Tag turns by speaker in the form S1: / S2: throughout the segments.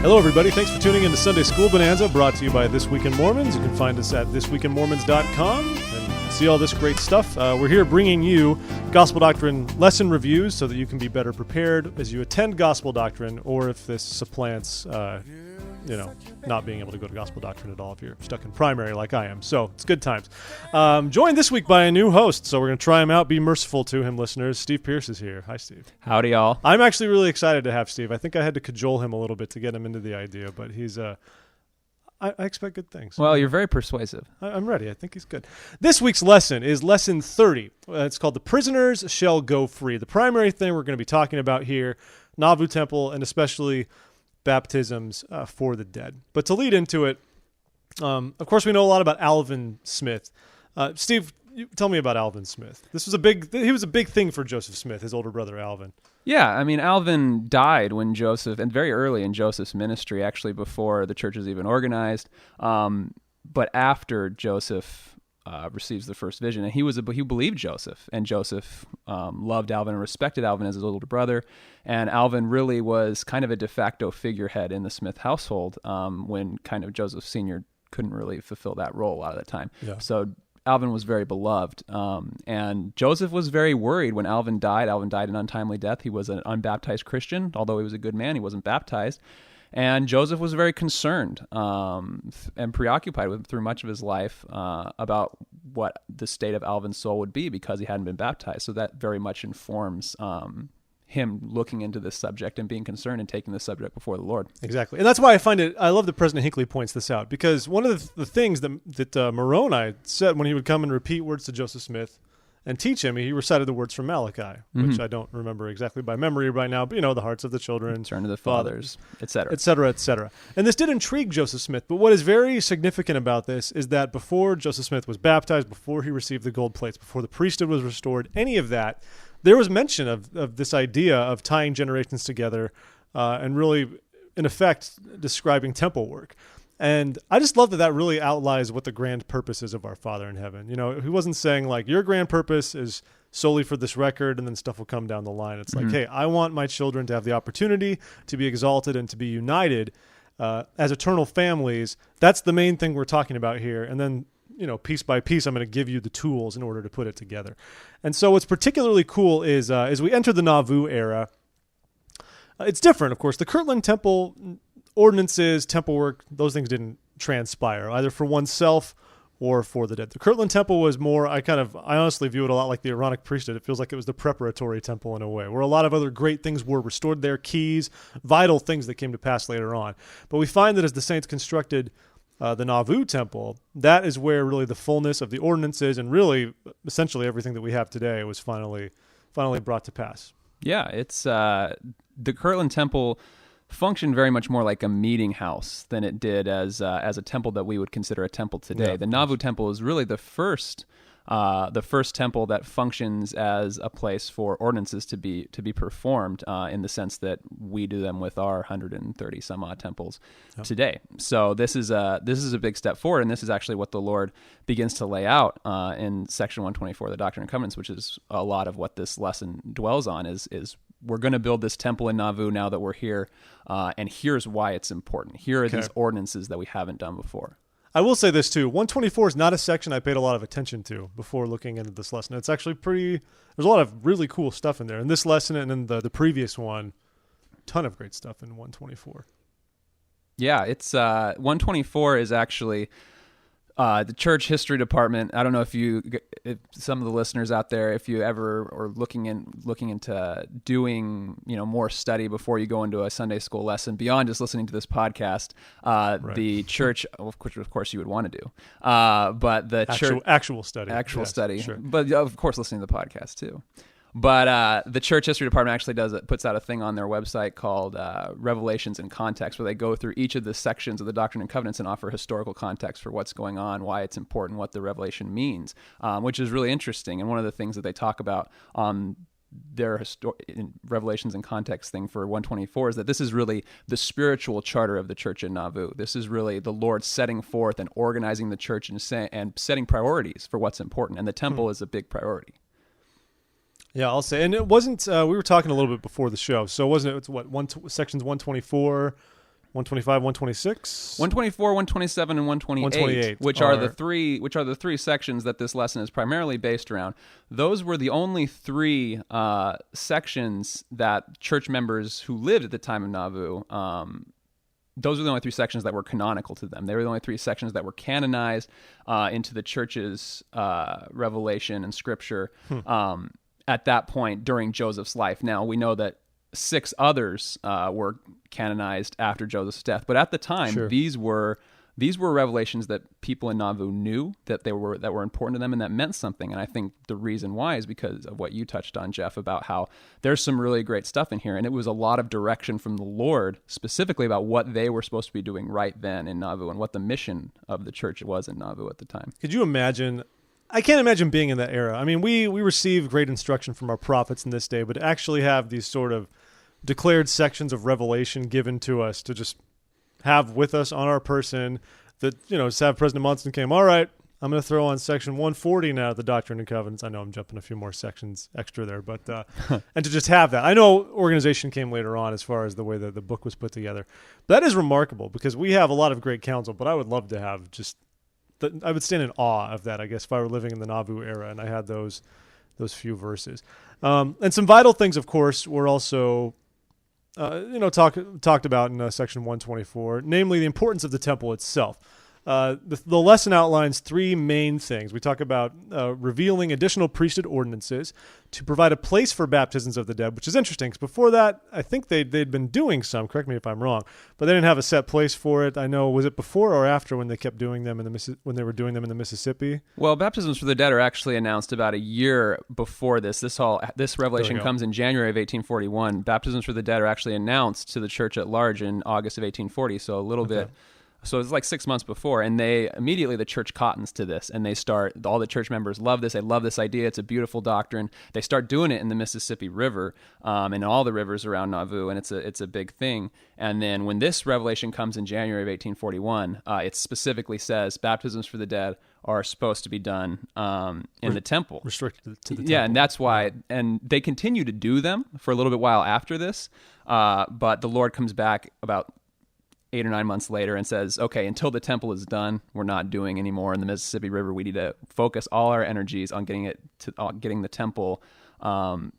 S1: Hello, everybody. Thanks for tuning in to Sunday School Bonanza, brought to you by This Week in Mormons. You can find us at thisweekinmormons.com and see all this great stuff. We're here bringing you Gospel Doctrine lesson reviews so that you can be better prepared as you attend Gospel Doctrine, or if this supplants, not being able to go to Gospel Doctrine at all if you're stuck in primary like I am. So it's good times. Joined this week by a new host, so we're going to try him out. Be merciful to him, listeners. Steve Pierce is here. Hi, Steve.
S2: Howdy, y'all.
S1: I'm actually really excited to have Steve. I think I had to cajole him a little bit to get him into the idea, but he's I expect good things.
S2: Well, you're very persuasive.
S1: I'm ready. I think he's good. This week's lesson is lesson 30. It's called The Prisoners Shall Go Free. The primary thing we're going to be talking about here, Nauvoo Temple, and especially baptisms for the dead. But to lead into it, of course, we know a lot about Alvin Smith. Steve, tell me about Alvin Smith. He was a big thing for Joseph Smith, his older brother Alvin.
S2: Yeah, I mean, Alvin died when Joseph, and very early in Joseph's ministry, actually before the church was even organized, but after Joseph receives the first vision, and he believed Joseph, and Joseph loved Alvin and respected Alvin as his older brother, and Alvin really was kind of a de facto figurehead in the Smith household when kind of Joseph Sr. couldn't really fulfill that role a lot of the time. Yeah. So Alvin was very beloved, and Joseph was very worried when Alvin died. Alvin died an untimely death. He was an unbaptized Christian. Although he was a good man, he wasn't baptized. And Joseph was very concerned and preoccupied through much of his life about what the state of Alvin's soul would be because he hadn't been baptized. So that very much informs him looking into this subject and being concerned and taking this subject before the Lord.
S1: Exactly. And that's why I love that President Hinckley points this out, because one of the things that Moroni said when he would come and repeat words to Joseph Smith and teach him, he recited the words from Malachi, which I don't remember exactly by memory right now, but the hearts of the children,
S2: turn to the fathers, etc.,
S1: etc., etc. And this did intrigue Joseph Smith, but what is very significant about this is that before Joseph Smith was baptized, before he received the gold plates, before the priesthood was restored, any of that, there was mention of this idea of tying generations together and really, in effect, describing temple work. And I just love that really outlines what the grand purpose is of our Father in heaven. He wasn't saying, like, your grand purpose is solely for this record and then stuff will come down the line. It's like, hey, I want my children to have the opportunity to be exalted and to be united as eternal families. That's the main thing we're talking about here. And then piece by piece, I'm going to give you the tools in order to put it together. And so what's particularly cool is as we enter the Nauvoo era, it's different, of course. The Kirtland Temple ordinances, temple work, those things didn't transpire, either for oneself or for the dead. The Kirtland Temple was more, I honestly view it a lot like the Aaronic priesthood. It feels like it was the preparatory temple in a way, where a lot of other great things were restored there, keys, vital things that came to pass later on. But we find that as the saints constructed the Nauvoo Temple, that is where really the fullness of the ordinances and really essentially everything that we have today was finally brought to pass.
S2: Yeah, it's the Kirtland Temple functioned very much more like a meeting house than it did as a temple that we would consider a temple today. Yeah, the Nauvoo Temple is really the first temple that functions as a place for ordinances to be performed in the sense that we do them with our 130 some odd temples today. So this is a big step forward, and this is actually what the Lord begins to lay out in section 124 of the Doctrine and Covenants, which is a lot of what this lesson dwells on. Is we're going to build this temple in Nauvoo now that we're here, and here's why it's important. Here are these ordinances that we haven't done before.
S1: I will say this too. 124 is not a section I paid a lot of attention to before looking into this lesson. It's actually there's a lot of really cool stuff in there. In this lesson and in the previous one, ton of great stuff in 124.
S2: Yeah, it's 124 is actually the church history department. I don't know if some of the listeners out there, if you ever are looking into doing more study before you go into a Sunday school lesson beyond just listening to this podcast, right. The church, which of course you would want to do, but the
S1: actual study,
S2: sure. But of course listening to the podcast too. But the church history department actually puts out a thing on their website called Revelations in Context, where they go through each of the sections of the Doctrine and Covenants and offer historical context for what's going on, why it's important, what the revelation means, which is really interesting. And one of the things that they talk about on their Revelations in Context thing for 124 is that this is really the spiritual charter of the church in Nauvoo. This is really the Lord setting forth and organizing the church and setting priorities for what's important. And the temple is a big priority.
S1: Yeah, I'll say. And it wasn't, we were talking a little bit before the show, so wasn't it, sections 124 125, 126?
S2: 124, 127, and 128,
S1: 128.
S2: which are the three sections that this lesson is primarily based around. Those were the only three sections that church members who lived at the time of Nauvoo, those were the only three sections that were canonical to them. They were the only three sections that were canonized into the church's revelation and scripture at that point during Joseph's life. Now, we know that 6 others were canonized after Joseph's death, but at the time, these were revelations that people in Nauvoo knew that were important to them and that meant something. And I think the reason why is because of what you touched on, Jeff, about how there's some really great stuff in here, and it was a lot of direction from the Lord specifically about what they were supposed to be doing right then in Nauvoo and what the mission of the church was in Nauvoo at the time.
S1: Could you imagine? I can't imagine being in that era. I mean, we receive great instruction from our prophets in this day, but to actually have these sort of declared sections of revelation given to us to just have with us on our person, that, just have President Monson came, all right, I'm going to throw on section 140 now of the Doctrine and Covenants. I know I'm jumping a few more sections extra there, but and to just have that. I know organization came later on as far as the way that the book was put together. But that is remarkable because we have a lot of great counsel, but I would love to have I would stand in awe of that, I guess, if I were living in the Nauvoo era and I had those few verses. And some vital things, of course, were also talked about in section 124, namely the importance of the temple itself. The lesson outlines 3 main things. We talk about revealing additional priesthood ordinances to provide a place for baptisms of the dead, which is interesting because before that, I think they'd been doing some, correct me if I'm wrong, but they didn't have a set place for it. I know, was it before or after when they kept doing them when they were doing them in the Mississippi? Well,
S2: baptisms for the dead are actually announced about a year before this. This revelation comes in January of 1841. Baptisms for the dead are actually announced to the church at large in August of 1840, so a little bit. So it's like 6 months before, and the church cottons to this, and all the church members love this. They love this idea. It's a beautiful doctrine. They start doing it in the Mississippi River, and all the rivers around Nauvoo, and it's a big thing. And then when this revelation comes in January of 1841, it specifically says baptisms for the dead are supposed to be done in the temple.
S1: Restricted to the temple.
S2: Yeah, and that's why, and they continue to do them for a little bit while after this, but the Lord comes back about 8 or 9 months later and says, okay, until the temple is done, we're not doing anymore in the Mississippi River. We need to focus all our energies on getting the temple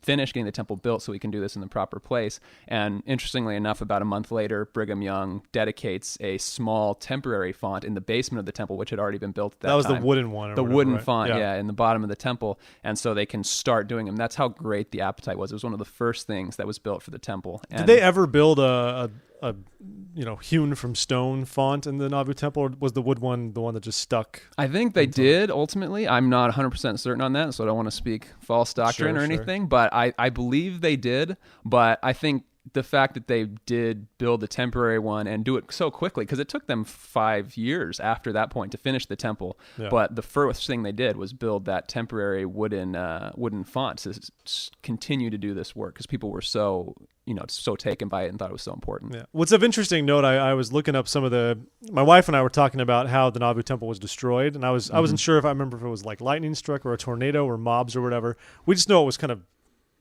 S2: finished, getting the temple built so we can do this in the proper place. And interestingly enough, about a month later, Brigham Young dedicates a small temporary font in the basement of the temple, which had already been built at that time.
S1: That was the wooden one.
S2: Wooden font, in the bottom of the temple. And so they can start doing them. That's how great the appetite was. It was one of the first things that was built for the temple.
S1: Did they ever build a hewn from stone font in the Nauvoo Temple, or was the wood one the one that just stuck?
S2: I think they did ultimately. I'm not 100% certain on that, so I don't want to speak false doctrine or anything, but I believe they did. But I think the fact that they did build a temporary one and do it so quickly, because it took them 5 years after that point to finish the temple. Yeah. But the first thing they did was build that temporary wooden font to continue to do this work, because people were so taken by it and thought it was so important. Yeah.
S1: What's of interesting note, I was looking up my wife and I were talking about how the Nauvoo Temple was destroyed, and I wasn't sure if it was like lightning struck or a tornado or mobs or whatever. We just know it was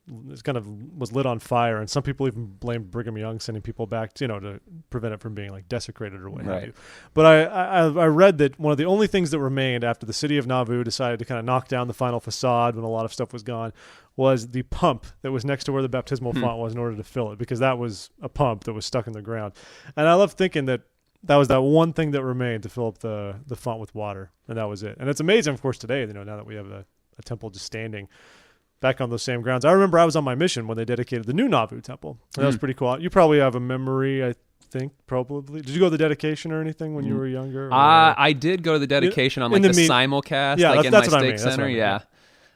S1: was lit on fire, and some people even blamed Brigham Young sending people back to prevent it from being like desecrated or what have you. But I read that one of the only things that remained after the city of Nauvoo decided to kind of knock down the final facade when a lot of stuff was gone was the pump that was next to where the baptismal font was in order to fill it, because that was a pump that was stuck in the ground. And I love thinking that was that one thing that remained to fill up the font with water, and that was it. And it's amazing, of course, today, now that we have a temple just standing back on those same grounds. I remember I was on my mission when they dedicated the new Nauvoo Temple. That was pretty cool. You probably have a memory, I think, probably. Did you go to the dedication or anything when you were younger?
S2: I did go to the dedication on the simulcast, in my stake center. Yeah.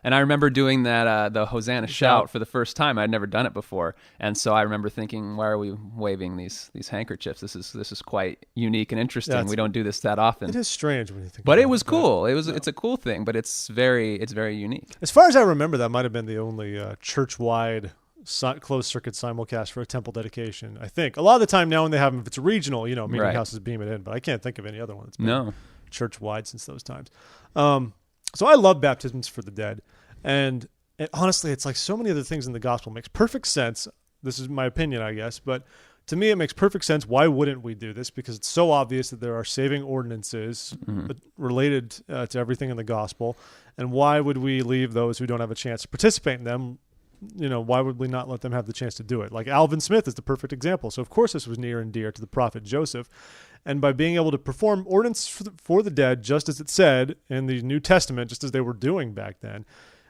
S2: And I remember doing that, the Hosanna shout for the first time. I'd never done it before. And so I remember thinking, why are we waving these handkerchiefs? This is quite unique and interesting. Yeah, we don't do this that often.
S1: It is strange when you think
S2: about it. But it was cool. It's a cool thing, but it's very unique.
S1: As far as I remember, that might have been the only church-wide closed-circuit simulcast for a temple dedication, I think. A lot of the time now when they have them, if it's regional, meeting houses beam it in, but I can't think of any other one that's been church-wide since those times. So I love baptisms for the dead. And honestly, it's like so many other things in the gospel makes perfect sense. This is my opinion, I guess. But To me, it makes perfect sense. Why wouldn't we do this? Because it's so obvious that there are saving ordinances related to everything in the gospel. And why would we leave those who don't have a chance to participate in them? Why would we not let them have the chance to do it? Like Alvin Smith is the perfect example. So, of course, this was near and dear to the prophet Joseph. And by being able to perform ordinances for the dead, just as it said in the New Testament, just as they were doing back then,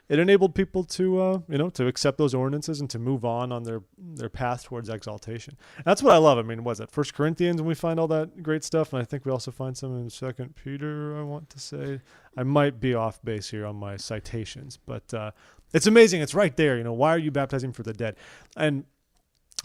S1: it enabled people to, to accept those ordinances and to move on their path towards exaltation. And that's what I love. I mean, was it 1 Corinthians when we find all that great stuff? And I think we also find some in 2 Peter, I want to say. I might be off base here on my citations, but it's amazing. It's right there. Why are you baptizing for the dead? And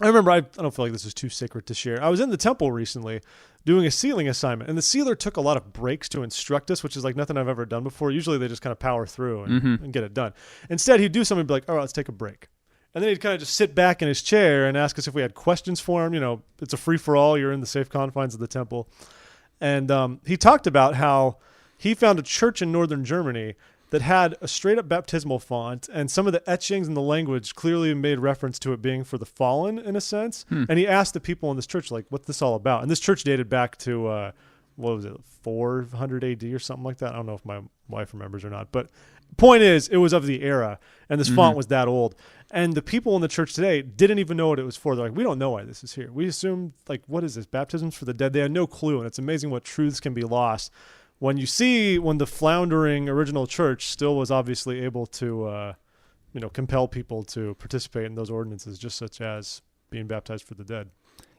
S1: I remember, I don't feel like this is too sacred to share. I was in the temple recently doing a sealing assignment, and the sealer took a lot of breaks to instruct us, which is like nothing I've ever done before. Usually they just kind of power through and get it done. Instead, he'd do something and be like, all right, let's take a break. And then he'd kind of just sit back in his chair and ask us if we had questions for him. It's a free-for-all. You're in the safe confines of the temple. And he talked about how he found a church in northern Germany that had a straight-up baptismal font, and some of the etchings in the language clearly made reference to it being for the fallen, in a sense. And he asked the people in this church, like, what's this all about? And this church dated back to, 400 AD or something like that? I don't know if my wife remembers or not. But point is, it was of the era, and this font was that old. And the people in the church today didn't even know what it was for. They're like, we don't know why this is here. We assumed, like, what is this? Baptisms for the dead? They had no clue, and it's amazing what truths can be lost when the floundering original church still was obviously able to, compel people to participate in those ordinances, just such as being baptized for the dead.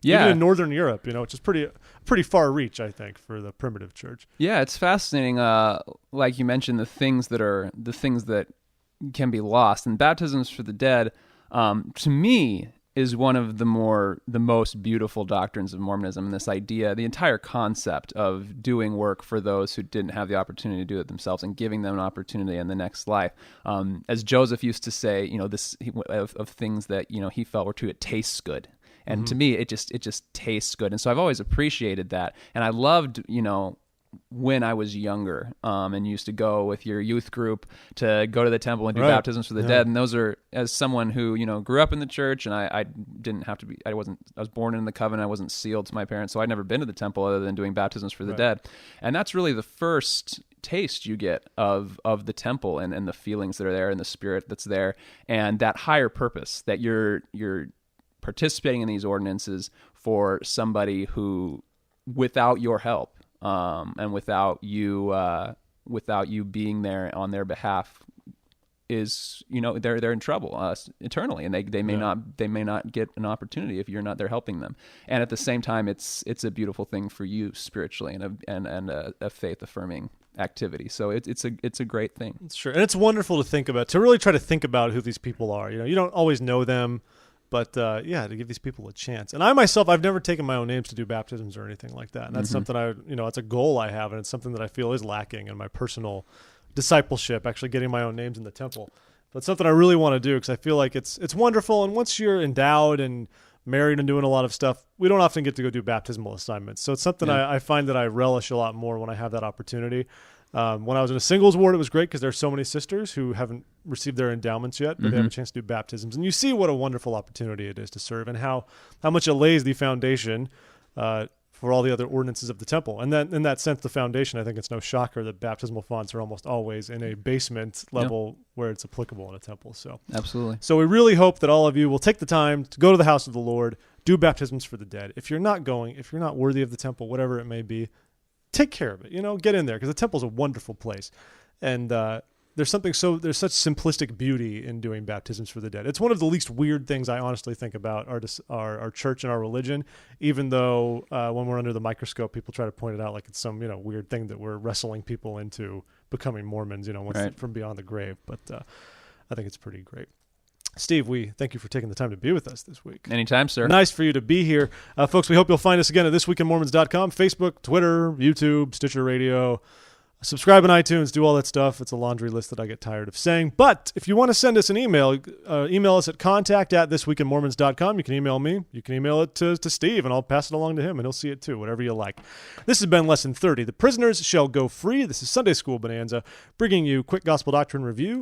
S2: Yeah.
S1: Even in Northern Europe, which is pretty far reach, I think, for the primitive church.
S2: Yeah, it's fascinating. Like you mentioned, the things that can be lost, and baptisms for the dead, to me, is one of the most beautiful doctrines of Mormonism. And this idea, the entire concept of doing work for those who didn't have the opportunity to do it themselves and giving them an opportunity in the next life. As Joseph used to say, of things that, he felt were true, it tastes good. And to me, it just tastes good. And so I've always appreciated that. And I loved, when I was younger, and used to go with your youth group to go to the temple and do baptisms for the dead. And those are, as someone who, grew up in the church, and I didn't have to be, I was born in the covenant, I wasn't sealed to my parents, so I'd never been to the temple other than doing baptisms for the dead. And that's really the first taste you get of the temple and the feelings that are there and the spirit that's there and that higher purpose that you're participating in these ordinances for somebody who, without your help, and without you being there on their behalf, is they're in trouble eternally, and they may not get an opportunity if you're not there helping them. And at the same time, it's a beautiful thing for you spiritually and a faith affirming activity. So it's a great thing.
S1: It's true, and it's wonderful to think about, to really try to think about who these people are. You don't always know them. But, to give these people a chance. And I myself, I've never taken my own names to do baptisms or anything like that. And that's something it's a goal I have, and it's something that I feel is lacking in my personal discipleship, actually getting my own names in the temple. But it's something I really want to do because I feel like it's wonderful. And once you're endowed and married and doing a lot of stuff, we don't often get to go do baptismal assignments. So it's something I find that I relish a lot more when I have that opportunity. When I was in a singles ward, it was great because there's so many sisters who haven't received their endowments yet, but they have a chance to do baptisms. And you see what a wonderful opportunity it is to serve and how much it lays the foundation for all the other ordinances of the temple. And then in that sense, the foundation, I think it's no shocker that baptismal fonts are almost always in a basement level where it's applicable in a temple. So
S2: absolutely. So
S1: we really hope that all of you will take the time to go to the house of the Lord, do baptisms for the dead. If you're not going, if you're not worthy of the temple, whatever it may be, take care of it, get in there, because the temple is a wonderful place. And there's such simplistic beauty in doing baptisms for the dead. It's one of the least weird things I honestly think about our church and our religion, even though when we're under the microscope, people try to point it out like it's some, weird thing that we're wrestling people into becoming Mormons, from beyond the grave. But I think it's pretty great. Steve, we thank you for taking the time to be with us this week.
S2: Anytime, sir.
S1: Nice for you to be here. Folks, we hope you'll find us again at thisweekinmormons.com, Facebook, Twitter, YouTube, Stitcher Radio. Subscribe on iTunes, do all that stuff. It's a laundry list that I get tired of saying. But if you want to send us an email, email us at contact@thisweekinmormons.com. You can email me. You can email it to Steve, and I'll pass it along to him, and he'll see it too, whatever you like. This has been Lesson 30. The prisoners shall go free. This is Sunday School Bonanza, bringing you quick gospel doctrine review.